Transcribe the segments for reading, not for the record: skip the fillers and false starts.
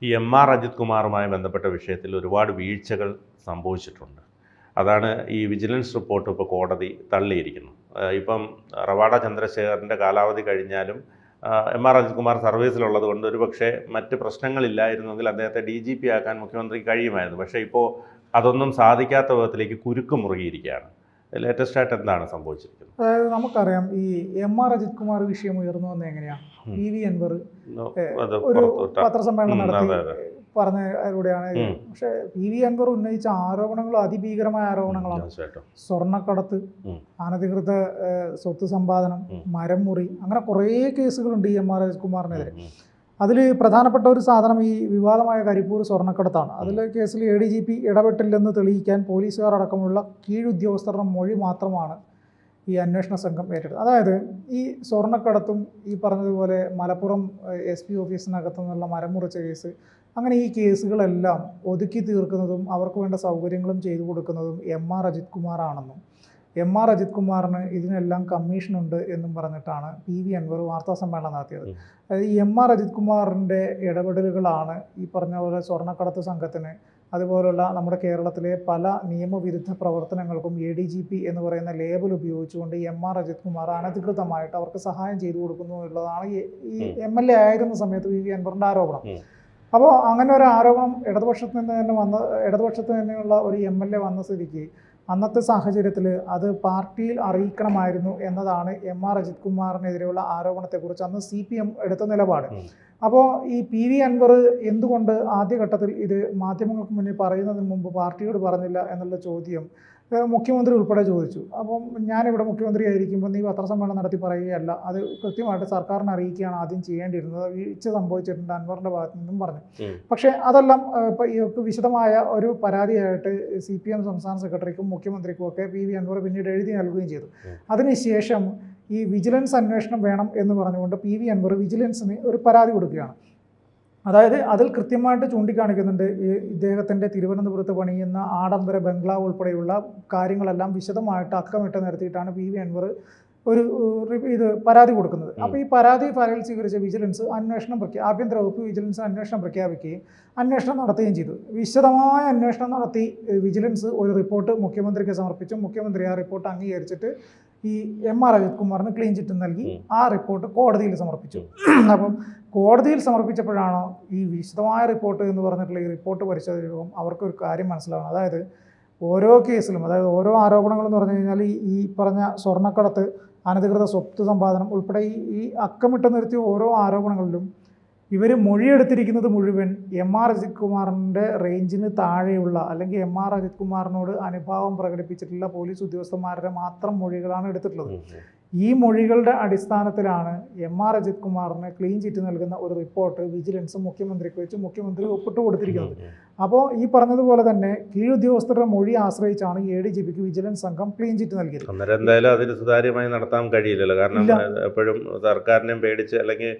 ഈ അജിത് കുമാറുമായി ബന്ധപ്പെട്ട വിഷയത്തിൽ ഒരുപാട് വീഴ്ചകൾ സംഭവിച്ചിട്ടുണ്ട്. അതാണ് ഈ വിജിലൻസ് റിപ്പോർട്ട് ഇപ്പോൾ കോടതി തള്ളിയിരിക്കുന്നു. ഇപ്പം റവാഡ ചന്ദ്രശേഖറിൻ്റെ കാലാവധി കഴിഞ്ഞാലും അജിത് കുമാർ സർവീസിലുള്ളത് കൊണ്ട് ഒരുപക്ഷെ മറ്റ് പ്രശ്നങ്ങളില്ലായിരുന്നെങ്കിൽ അദ്ദേഹത്തെ DGP ആക്കാൻ മുഖ്യമന്ത്രിക്ക് കഴിയുമായിരുന്നു. പക്ഷേ ഇപ്പോൾ അതൊന്നും സാധിക്കാത്ത വിധത്തിലേക്ക് കുരുക്ക് മുറുകിയിരിക്കുകയാണ്. ലേറ്റസ്റ്റ് ആയിട്ട് എന്താണ് സംഭവിച്ചിരിക്കുന്നത്? അതായത് നമുക്കറിയാം, ഈ അജിത് കുമാർ വിഷയം ഉയർന്നു വന്നത് എങ്ങനെയാണ്? PV അൻവർ ഒരു പത്രസമ്മേളനം നടത്തി പറഞ്ഞതിലൂടെയാണ്. പക്ഷെ PV അൻവർ ഉന്നയിച്ച ആരോപണങ്ങൾ അതിഭീകരമായ ആരോപണങ്ങളാണ്. സ്വർണ്ണക്കടത്ത്, അനധികൃത സ്വത്ത് സമ്പാദനം, മരം മുറി, അങ്ങനെ കുറേ കേസുകളുണ്ട് ഈ അജിത് കുമാറിനെതിരെ. അതിൽ പ്രധാനപ്പെട്ട ഒരു സാധനം ഈ വിവാദമായ കരിപ്പൂർ സ്വർണ്ണക്കടത്താണ്. അതിൽ കേസിൽ ADGP ഇടപെട്ടില്ലെന്ന് തെളിയിക്കാൻ പോലീസുകാർ അടക്കമുള്ള കീഴുദ്യോഗസ്ഥരുടെ മൊഴി മാത്രമാണ് ഈ അന്വേഷണ സംഘം ഏറ്റെടുത്തത്. അതായത് ഈ സ്വർണ്ണക്കടത്തും ഈ പറഞ്ഞതുപോലെ മലപ്പുറം SP ഓഫീസിനകത്തു നിന്നുള്ള മരം മുറിച്ച കേസ്, അങ്ങനെ ഈ കേസുകളെല്ലാം ഒതുക്കി തീർക്കുന്നതും അവർക്ക് വേണ്ട സൗകര്യങ്ങളും ചെയ്തു കൊടുക്കുന്നതും അജിത് കുമാറാണെന്നും അജിത് കുമാറിന് ഇതിനെല്ലാം കമ്മീഷനുണ്ട് എന്നും പറഞ്ഞിട്ടാണ് PV അൻവർ വാർത്താ സമ്മേളനം നടത്തിയത്. അതായത് ഈ അജിത് കുമാറിൻ്റെ ഇടപെടലുകളാണ് ഈ പറഞ്ഞ പോലെ സ്വർണ്ണക്കടത്ത് സംഘത്തിന്, അതുപോലുള്ള നമ്മുടെ കേരളത്തിലെ പല നിയമവിരുദ്ധ പ്രവർത്തനങ്ങൾക്കും ADGP എന്ന് പറയുന്ന ലേബൽ ഉപയോഗിച്ചുകൊണ്ട് അജിത് കുമാർ അനധികൃതമായിട്ട് അവർക്ക് സഹായം ചെയ്തു കൊടുക്കുന്നു എന്നുള്ളതാണ് ഈ MLA ആയിരുന്ന സമയത്ത് PV അൻവറിൻ്റെ ആരോപണം. അപ്പോൾ അങ്ങനെ ഒരു ആരോപണം ഇടതുപക്ഷത്ത് തന്നെയുള്ള ഒരു MLA വന്ന സ്ഥിതിക്ക് അന്നത്തെ സാഹചര്യത്തിൽ അത് പാർട്ടിയിൽ അറിയിക്കണമായിരുന്നു എന്നതാണ് അജിത് കുമാറിനെതിരെയുള്ള ആരോപണത്തെക്കുറിച്ച് അന്ന് CPM എടുത്ത നിലപാട്. അപ്പോൾ ഈ PV അൻവർ എന്തുകൊണ്ട് ആദ്യഘട്ടത്തിൽ ഇത് മാധ്യമങ്ങൾക്ക് മുന്നിൽ പറയുന്നതിന് മുമ്പ് പാർട്ടിയോട് പറഞ്ഞില്ല എന്നുള്ള ചോദ്യം മുഖ്യമന്ത്രി ഉൾപ്പെടെ ചോദിച്ചു. അപ്പം ഞാനിവിടെ മുഖ്യമന്ത്രി ആയിരിക്കുമ്പോൾ നീ പത്രസമ്മേളനം നടത്തി പറയുകയല്ല, അത് കൃത്യമായിട്ട് സർക്കാരിനെ അറിയിക്കുകയാണ് ആദ്യം ചെയ്യേണ്ടിയിരുന്നത്, വീഴ്ച സംഭവിച്ചിട്ടുണ്ട് അൻവറിൻ്റെ ഭാഗത്തു നിന്നും പറഞ്ഞു. പക്ഷേ അതെല്ലാം ഇപ്പോൾ വിശദമായ ഒരു പരാതിയായിട്ട് CPM സംസ്ഥാന സെക്രട്ടറിക്കും മുഖ്യമന്ത്രിക്കും ഒക്കെ PV അൻവർ പിന്നീട് എഴുതി നൽകുകയും ചെയ്തു. അതിനുശേഷം ഈ വിജിലൻസ് അന്വേഷണം വേണം എന്ന് പറഞ്ഞുകൊണ്ട് PV അൻവർ വിജിലൻസിന് ഒരു പരാതി കൊടുക്കുകയാണ്. അതായത് അതിൽ കൃത്യമായിട്ട് ചൂണ്ടിക്കാണിക്കുന്നുണ്ട് ഇദ്ദേഹത്തിൻ്റെ തിരുവനന്തപുരത്ത് പണിയുന്ന ആഡംബര ബംഗ്ലാവ് ഉൾപ്പെടെയുള്ള കാര്യങ്ങളെല്ലാം വിശദമായിട്ട് അക്കമിട്ട് നിരത്തിയിട്ടാണ് PV അൻവർ ഒരു പരാതി കൊടുക്കുന്നത്. അപ്പോൾ ഈ പരാതി ഫയൽ സ്വീകരിച്ച വിജിലൻസ് ആഭ്യന്തര വകുപ്പ് വിജിലൻസ് അന്വേഷണം പ്രഖ്യാപിക്കുകയും അന്വേഷണം നടത്തുകയും ചെയ്തു. വിശദമായ അന്വേഷണം നടത്തി വിജിലൻസ് ഒരു റിപ്പോർട്ട് മുഖ്യമന്ത്രിക്ക് സമർപ്പിച്ചു. മുഖ്യമന്ത്രി ആ റിപ്പോർട്ട് അംഗീകരിച്ചിട്ട് ഈ അജിത് കുമാറിന് ക്ലീൻ ചിറ്റ് നൽകി ആ റിപ്പോർട്ട് കോടതിയിൽ സമർപ്പിച്ചു. അപ്പം കോടതിയിൽ സമർപ്പിച്ചപ്പോഴാണോ ഈ വിശദമായ റിപ്പോർട്ട് എന്ന് പറഞ്ഞിട്ടുള്ള ഈ റിപ്പോർട്ട് പരിശോധിക്കുമ്പോൾ അവർക്കൊരു കാര്യം മനസ്സിലാവണം. അതായത് ഓരോ കേസിലും, അതായത് ഓരോ ആരോപണങ്ങളെന്ന് പറഞ്ഞു കഴിഞ്ഞാൽ ഈ പറഞ്ഞ സ്വർണ്ണക്കടത്ത്, അനധികൃത സ്വത്ത് സമ്പാദനം ഉൾപ്പെടെ ഈ അക്കമിട്ട് നിർത്തിയ ഓരോ ആരോപണങ്ങളിലും ഇവർ മൊഴിയെടുത്തിരിക്കുന്നത് മുഴുവൻ അജിത് കുമാറിൻ്റെ റേഞ്ചിന് താഴെയുള്ള അല്ലെങ്കിൽ അജിത് കുമാറിനോട് അനുഭാവം പ്രകടിപ്പിച്ചിട്ടുള്ള പോലീസ് ഉദ്യോഗസ്ഥന്മാരുടെ മാത്രം മൊഴികളാണ് എടുത്തിട്ടുള്ളത്. ഈ മൊഴികളുടെ അടിസ്ഥാനത്തിലാണ് അജിത് കുമാറിന് ക്ലീൻ ചിറ്റ് നൽകുന്ന ഒരു റിപ്പോർട്ട് വിജിലൻസ് മുഖ്യമന്ത്രിക്ക് വെച്ച് മുഖ്യമന്ത്രി ഒപ്പിട്ട് കൊടുത്തിരിക്കുന്നത്. അപ്പോൾ ഈ പറഞ്ഞതുപോലെ തന്നെ കീഴുദ്യോഗസ്ഥരുടെ മൊഴി ആശ്രയിച്ചാണ് ADGPക്ക് വിജിലൻസ് സംഘം ക്ലീൻ ചിറ്റ് നൽകിയത്. എന്തായാലും അതിന് സുതാര്യമായി നടത്താൻ കഴിയില്ലല്ലോ. കാരണം എപ്പോഴും സർക്കാരിനെയും പേടിച്ച്, അല്ലെങ്കിൽ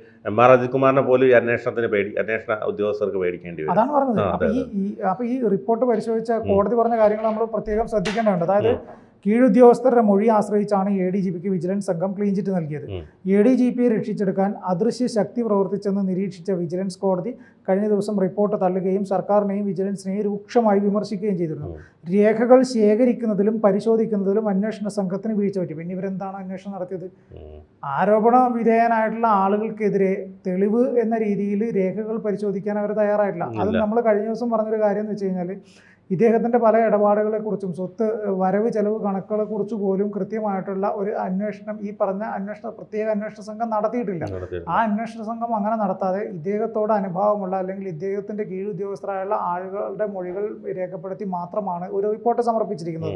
അജിത് കുമാറിനെ പോലും അന്വേഷണ ഉദ്യോഗസ്ഥർക്ക് പേടിക്കേണ്ടി വരും. അതാണ് പറഞ്ഞത്. അപ്പോൾ ഈ റിപ്പോർട്ട് പരിശോധിച്ച കോടതി പറഞ്ഞ കാര്യങ്ങൾ നമ്മൾ പ്രത്യേകം ശ്രദ്ധിക്കേണ്ടതുണ്ട്. അതായത് കീഴുദ്യോഗസ്ഥരുടെ മൊഴി ആശ്രയിച്ചാണ് ADGPക്ക് വിജിലൻസ് സംഘം ക്ലീൻ ചിറ്റ് നൽകിയത്. ADGPയെ രക്ഷിച്ചെടുക്കാൻ അദൃശ്യ ശക്തി പ്രവർത്തിച്ചെന്ന് നിരീക്ഷിച്ച വിജിലൻസ് കോടതി കഴിഞ്ഞ ദിവസം റിപ്പോർട്ട് തള്ളുകയും സർക്കാരിനെയും വിജിലൻസിനെയും രൂക്ഷമായി വിമർശിക്കുകയും ചെയ്തിരുന്നു. രേഖകൾ ശേഖരിക്കുന്നതിലും പരിശോധിക്കുന്നതിലും അന്വേഷണ സംഘത്തിന് വീഴ്ച പറ്റി. പിന്നെ ഇവരെന്താണ് അന്വേഷണം നടത്തിയത്? ആരോപണ വിധേയനായിട്ടുള്ള ആളുകൾക്കെതിരെ തെളിവ് എന്ന രീതിയിൽ രേഖകൾ പരിശോധിക്കാൻ അവർ തയ്യാറായിട്ടില്ല. അത് നമ്മൾ കഴിഞ്ഞ ദിവസം പറഞ്ഞൊരു കാര്യം എന്ന് വെച്ച് കഴിഞ്ഞാൽ ഇദ്ദേഹത്തിൻ്റെ പല ഇടപാടുകളെക്കുറിച്ചും സ്വത്ത് വരവ് ചെലവ് കണക്കുകളെക്കുറിച്ച് പോലും കൃത്യമായിട്ടുള്ള ഒരു അന്വേഷണം ഈ പറഞ്ഞ പ്രത്യേക അന്വേഷണ സംഘം നടത്തിയിട്ടില്ല. ആ അന്വേഷണ സംഘം അങ്ങനെ നടത്താതെ ഇദ്ദേഹത്തോട് അനുഭാവമുള്ള അല്ലെങ്കിൽ ഇദ്ദേഹത്തിൻ്റെ കീഴുദ്യോഗസ്ഥരായുള്ള ആളുകളുടെ മൊഴികൾ രേഖപ്പെടുത്തി മാത്രമാണ് ഒരു റിപ്പോർട്ട് സമർപ്പിച്ചിരിക്കുന്നത്.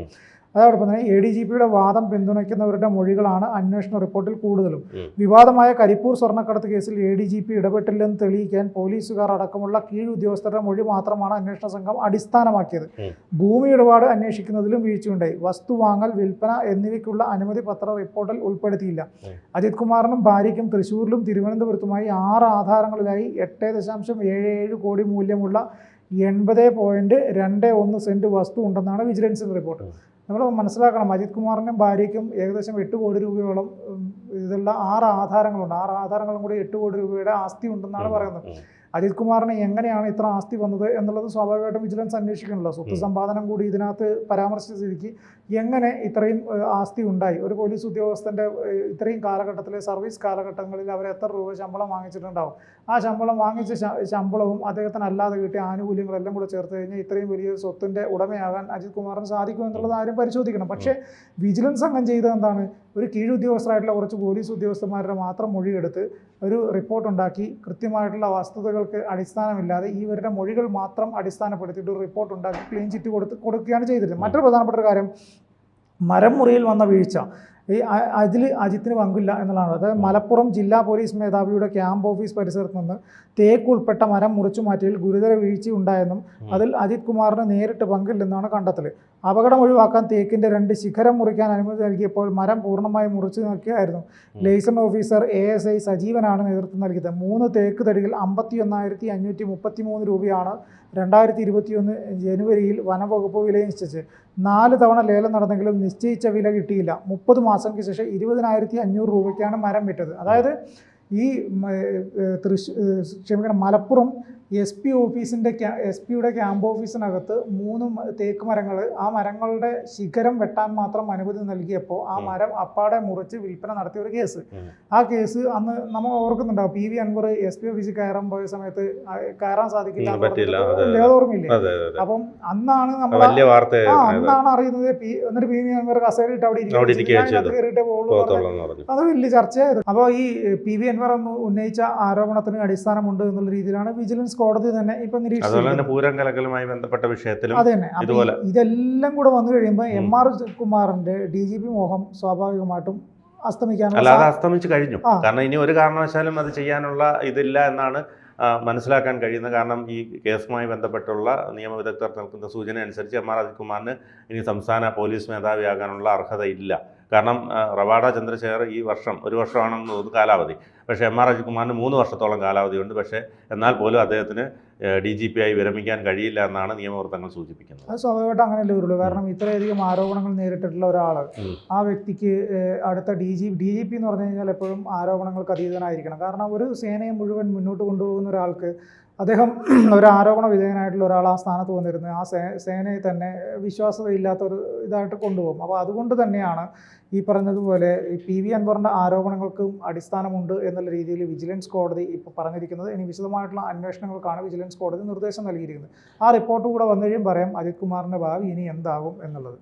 അതോടൊപ്പം തന്നെ ADGPയുടെ വാദം പിന്തുണയ്ക്കുന്നവരുടെ മൊഴികളാണ് അന്വേഷണ റിപ്പോർട്ടിൽ കൂടുതലും. വിവാദമായ കരിപ്പൂർ സ്വർണ്ണക്കടത്ത് കേസിൽ ADGP ഇടപെട്ടില്ലെന്ന് തെളിയിക്കാൻ പോലീസുകാർ അടക്കമുള്ള കീഴുദ്യോഗസ്ഥരുടെ മൊഴി മാത്രമാണ് അന്വേഷണ സംഘം അടിസ്ഥാനമാക്കിയത്. ഭൂമി ഇടപാട് അന്വേഷിക്കുന്നതിലും വീഴ്ചയുണ്ടായി. വസ്തു വാങ്ങൽ, വിൽപ്പന എന്നിവയ്ക്കുള്ള അനുമതി പത്ര റിപ്പോർട്ടിൽ ഉൾപ്പെടുത്തിയില്ല. അജിത് കുമാറിനും ഭാര്യയ്ക്കും തൃശ്ശൂരിലും തിരുവനന്തപുരത്തുമായി 6 ആധാരങ്ങളിലായി 8.77 കോടി മൂല്യമുള്ള 80.21 സെന്റ് വസ്തു ഉണ്ടെന്നാണ് വിജിലൻസിന്റെ റിപ്പോർട്ട്. നമ്മൾ മനസ്സിലാക്കണം, അജിത് കുമാറിനും ഭാര്യയ്ക്കും ഏകദേശം 8 കോടി രൂപയോളം ഇതെല്ലാം 6 ആധാരങ്ങളുണ്ട്. 6 ആധാരങ്ങളും കൂടി 8 കോടി രൂപയുടെ ആസ്തി ഉണ്ടെന്നാണ് പറയുന്നത്. അജിത് കുമാറിന് എങ്ങനെയാണ് ഇത്ര ആസ്തി വന്നത് എന്നുള്ളത് സ്വാഭാവികമായിട്ടും വിജിലൻസ് അന്വേഷിക്കണമല്ലോ. സ്വത്ത് സമ്പാദനം കൂടി ഇതിനകത്ത് പരാമർശിച്ച സ്ഥിതിക്ക് എങ്ങനെ ഇത്രയും ആസ്തി ഉണ്ടായി, ഒരു പോലീസ് ഉദ്യോഗസ്ഥൻ്റെ ഇത്രയും കാലഘട്ടത്തിലെ സർവീസ് കാലഘട്ടങ്ങളിൽ അവർ എത്ര രൂപ ശമ്പളം വാങ്ങിച്ചിട്ടുണ്ടാവും, ആ ശമ്പളം വാങ്ങിച്ച ശമ്പളവും അദ്ദേഹത്തിന് അല്ലാതെ കിട്ടിയ ആനുകൂല്യങ്ങളെല്ലാം കൂടെ ചേർത്ത് കഴിഞ്ഞാൽ ഇത്രയും വലിയ സ്വത്തിൻ്റെ ഉടമയാകാൻ അജിത് കുമാറിന് സാധിക്കും എന്നുള്ളത് ആരും പരിശോധിക്കണം. പക്ഷേ വിജിലൻസ് സംഘം ചെയ്തത് എന്താണ്, ഒരു കീഴുദ്യോഗസ്ഥരായിട്ടുള്ള കുറച്ച് പോലീസ് ഉദ്യോഗസ്ഥന്മാരുടെ മാത്രം മൊഴിയെടുത്ത് ഒരു റിപ്പോർട്ടുണ്ടാക്കി കൃത്യമായിട്ടുള്ള വസ്തുതകൾക്ക് അടിസ്ഥാനമില്ലാതെ ഇവരുടെ മൊഴികൾ മാത്രം അടിസ്ഥാനപ്പെടുത്തിയിട്ട് ഒരു റിപ്പോർട്ട് ഉണ്ടാക്കി ക്ലീൻ ചിറ്റ് കൊടുക്കുകയാണ് ചെയ്തിരുന്നത്. മറ്റൊരു പ്രധാനപ്പെട്ട ഒരു കാര്യം, മരം മുറിയിൽ വന്ന വീഴ്ച, അതിൽ അജിത്തിന് പങ്കില്ല എന്നുള്ളതാണ്. അതായത് മലപ്പുറം ജില്ലാ പോലീസ് മേധാവിയുടെ ക്യാമ്പ് ഓഫീസ് പരിസരത്ത് നിന്ന് തേക്ക് ഉൾപ്പെട്ട മരം മുറിച്ചു മാറ്റിയതിൽ ഗുരുതര വീഴ്ച ഉണ്ടായെന്നും അതിൽ അജിത് കുമാറിന് നേരിട്ട് പങ്കില്ലെന്നാണ് കണ്ടെത്തൽ. അപകടം ഒഴിവാക്കാൻ തേക്കിൻ്റെ 2 ശിഖരം മുറിക്കാൻ അനുമതി നൽകിയപ്പോൾ മരം പൂർണ്ണമായി മുറിച്ചു നോക്കിയായിരുന്നു. ലൈസൺ ഓഫീസർ ASI സജീവനാണ് നേതൃത്വം നൽകിയത്. 3 തേക്ക് തടികൾ 51,533 രൂപയാണ് 2021 ജനുവരിയിൽ വനംവകുപ്പ് വില നിശ്ചയിച്ചത്. 4 തവണ ലേലം നടന്നെങ്കിലും നിശ്ചയിച്ച വില കിട്ടിയില്ല. 30 മാസങ്ങൾക്ക് ശേഷം 20,500 രൂപയ്ക്കാണ് മരം വിറ്റത്. അതായത് ഈ മലപ്പുറം SP ഓഫീസിൻ്റെ SP-യുടെ ക്യാമ്പ് ഓഫീസിനകത്ത് 3 തേക്ക് മരങ്ങൾ, ആ മരങ്ങളുടെ ശിഖരം വെട്ടാൻ മാത്രം അനുമതി നൽകിയപ്പോൾ ആ മരം അപ്പാടെ മുറിച്ച് വിൽപ്പന നടത്തിയ ഒരു കേസ്. ആ കേസ് അന്ന് നമ്മൾ ഓർക്കുന്നുണ്ടാവും, PV അൻവർ SP ഓഫീസിൽ കയറാൻ പോയ സമയത്ത് കയറാൻ സാധിക്കില്ല, ഓർമ്മയില്ലേ? അപ്പം അന്നാണ് നമ്മൾ അന്നാണ് അറിയുന്നത്. എന്നിട്ട് PV അൻവർ കസേരയിട്ട് അവിടെ കയറിയിട്ടേ പോകുള്ളൂ. അത് വലിയ ചർച്ചയായിരുന്നു. അപ്പോൾ ഈ PV അൻവർ അന്ന് ഉന്നയിച്ച ആരോപണത്തിന് അടിസ്ഥാനമുണ്ട് എന്നുള്ള രീതിയിലാണ് വിജിലൻസ് കോടതി തന്നെ ഇപ്പൊ നിരീക്ഷിച്ചത്. പൂരം കലക്കലുമായി ബന്ധപ്പെട്ട വിഷയത്തിലും അത് തന്നെ. ഇതെല്ലാം കൂടെ വന്നു കഴിയുമ്പോൾ MR കുമാറിന്റെ DGP മോഹം സ്വാഭാവികമായിട്ടും അസ്തമിച്ചു കഴിഞ്ഞു. കാരണം ഇനി ഒരു കാരണവശാലും അത് ചെയ്യാനുള്ള ഇതില്ല എന്നാണ് മനസ്സിലാക്കാൻ കഴിയുന്നത്. കാരണം ഈ കേസുമായി ബന്ധപ്പെട്ടുള്ള നിയമവിദഗ്ധർ നൽകുന്ന സൂചന അനുസരിച്ച് MR അജിത് കുമാറിന് ഇനി സംസ്ഥാന പോലീസ് മേധാവിയാകാനുള്ള അർഹതയില്ല. കാരണം റവാഡ ചന്ദ്രശേഖർ ഈ വർഷം 1 വർഷമാണെന്ന് തോന്നുന്നു കാലാവധി. പക്ഷേ MR അജിത് കുമാറിന് 3 വർഷത്തോളം കാലാവധിയുണ്ട്. പക്ഷേ എന്നാൽ പോലും അദ്ദേഹത്തിന് DGP ആയി വിരമിക്കാൻ കഴിയില്ല എന്നാണ് നിയമവൃത്തങ്ങൾ സൂചിപ്പിക്കുന്നത്. അത് സ്വാഭാവികമായിട്ട് അങ്ങനെയല്ലേ വരുള്ളൂ. കാരണം ഇത്രയധികം ആരോപണങ്ങൾ നേരിട്ടിട്ടുള്ള ഒരാൾ, ആ വ്യക്തിക്ക് അടുത്ത DGP എന്ന് പറഞ്ഞു കഴിഞ്ഞാൽ എപ്പോഴും ആരോപണങ്ങൾക്ക് അതീതനായിരിക്കണം. കാരണം ഒരു സേനയെ മുഴുവൻ മുന്നോട്ട് കൊണ്ടുപോകുന്ന ഒരാൾക്ക് അദ്ദേഹം ഒരു ആരോപണ വിധേയനായിട്ടുള്ള ഒരാൾ ആ സ്ഥാനത്ത് വന്നിരുന്നത് ആ സേനയെ തന്നെ വിശ്വാസതയില്ലാത്തൊരു ഇതായിട്ട് കൊണ്ടുപോകും. അപ്പോൾ അതുകൊണ്ട് തന്നെയാണ് ഈ പറഞ്ഞതുപോലെ ഈ PV അൻവറിൻ്റെ ആരോപണങ്ങൾക്കും അടിസ്ഥാനമുണ്ട് എന്നുള്ള രീതിയിൽ വിജിലൻസ് കോടതി ഇപ്പോൾ പറഞ്ഞിരിക്കുന്നത്. ഇനി വിശദമായിട്ടുള്ള അന്വേഷണങ്ങൾക്കാണ് വിജിലൻസ് കോടതി നിർദ്ദേശം നൽകിയിരിക്കുന്നത്. ആ റിപ്പോർട്ട് കൂടെ വന്നു കഴിയും പറയാം അജിത് കുമാറിൻ്റെ ഭാവി ഇനി എന്താകും എന്നുള്ളത്.